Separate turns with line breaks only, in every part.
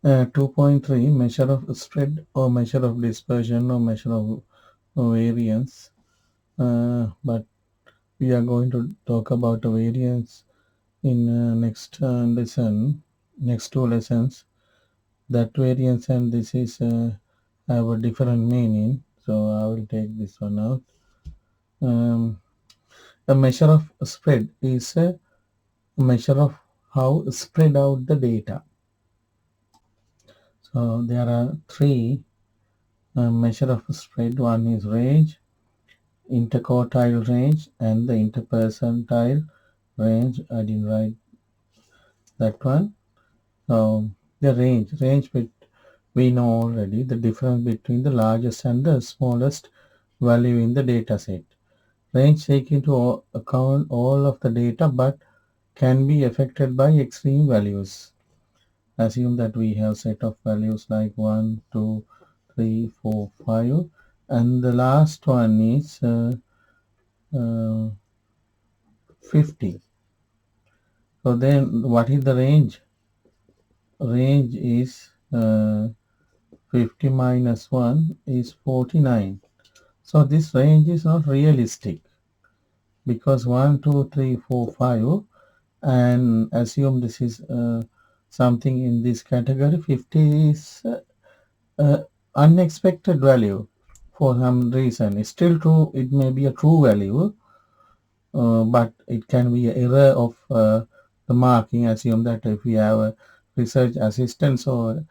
2.3 measure of spread or measure of dispersion or measure of variance. But we are going to talk about the variance in next lesson, next two lessons. That variance and this is have a different meaning. So I will take this one out. Um, a measure of spread is a measure of how spread out the data. So there are three measure of spread. One is range, interquartile range, and the interpercentile range. I didn't write that one. So the range we know already the difference between the largest and the smallest value in the data set. Range take into account all of the data but can be affected by extreme values. Assume that we have set of values like 1, 2, 3, 4, 5, and the last one is uh, 50. So then what is the range? Range is 50 minus 1 is 49. So this range is not realistic because 1, 2, 3, 4, 5, and assume this is something in this category. 50 is unexpected value for some reason. It's still true. It may be a true value, but it can be an error of the marking. Assume that if we have a research assistant, so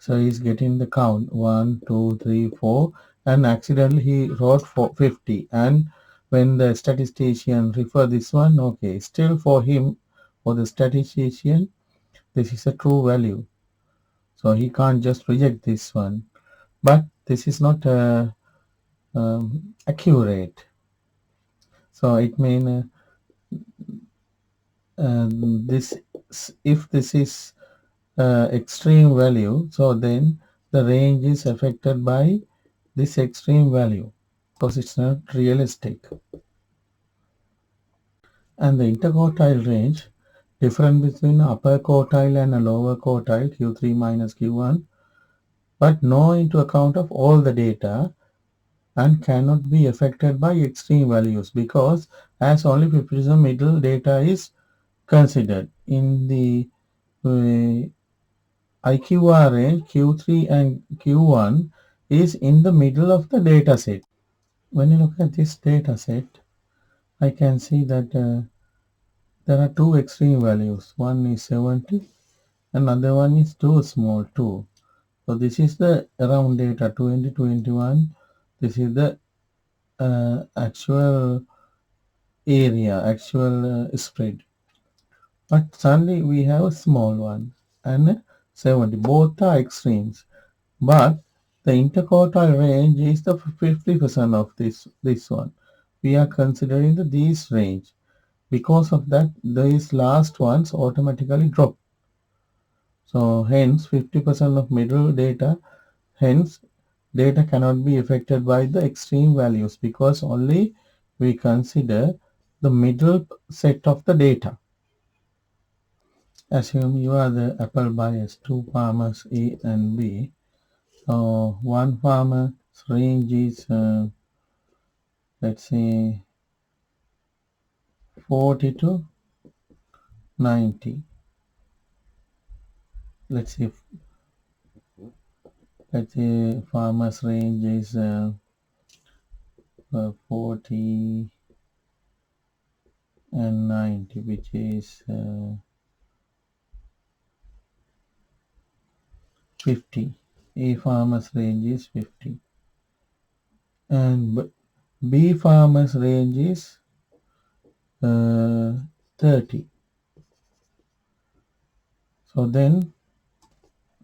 he's getting the count 1, 2, 3, 4, and accidentally he wrote 50. And when the statistician refer this one, okay, still for him, for the statistician, this is a true value. So he can't just reject this one. But this is not accurate. So it means this if this is extreme value, so then the range is affected by this extreme value because it's not realistic. And the interquartile range, difference between upper quartile and a lower quartile, Q3 minus Q1, but no into account of all the data and cannot be affected by extreme values because as only 50% middle data is considered. In the IQR range, Q3 and Q1 is in the middle of the data set. When you look at this data set, I can see that there are two extreme values. One is 70, another one is too small, 2. So this is the around data 2021. This is the actual area, actual spread. But suddenly we have a small one and 70. Both are extremes. But the interquartile range is the 50% of this one. We are considering the these range. Because of that, these last ones automatically drop. So hence 50% of middle data, hence data cannot be affected by the extreme values because only we consider the middle set of the data. Assume you are the apple buyers, two farmers A and B. So one farmer's range is let's say 40 to 90. Let's say farmer's range is 40 and 90, which is 50. A farmer's range is 50. And B farmer's range is 30. So then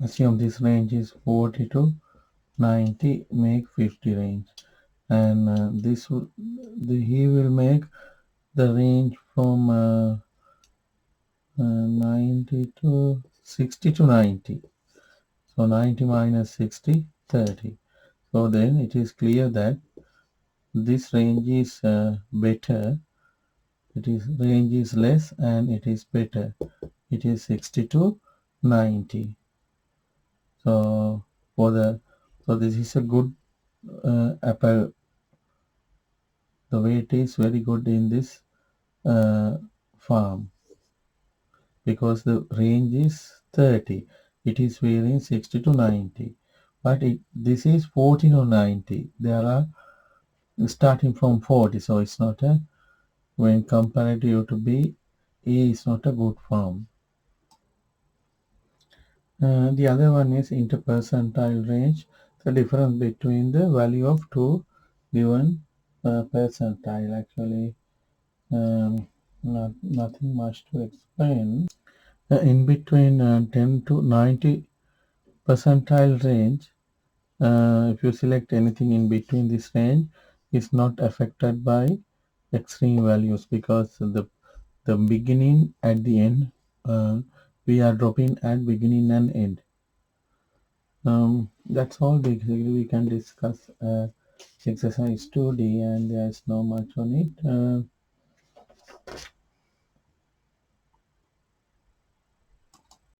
assume this range is 40 to 90, make 50 range. And he will make the range from 90 to 60 to 90. So 90 minus 60, 30. So then it is clear that this range is better. It is range is less and it is better. It is 60 to 90. So for the so this is a good apple. The weight is very good in this uh, farm because the range is 30. It is varying 60 to 90. But this is 40 to 90. There are starting from 40. So it's not a, when comparative to B, A is not a good farm. The other one is interpercentile range, the difference between the value of two given percentile. Actually, nothing much to explain. In between 10 to 90 percentile range, if you select anything in between this range, is not affected by extreme values because the beginning at the end, we are dropping at beginning and end. That's all basically we can discuss exercise 2D, and there's no much on it.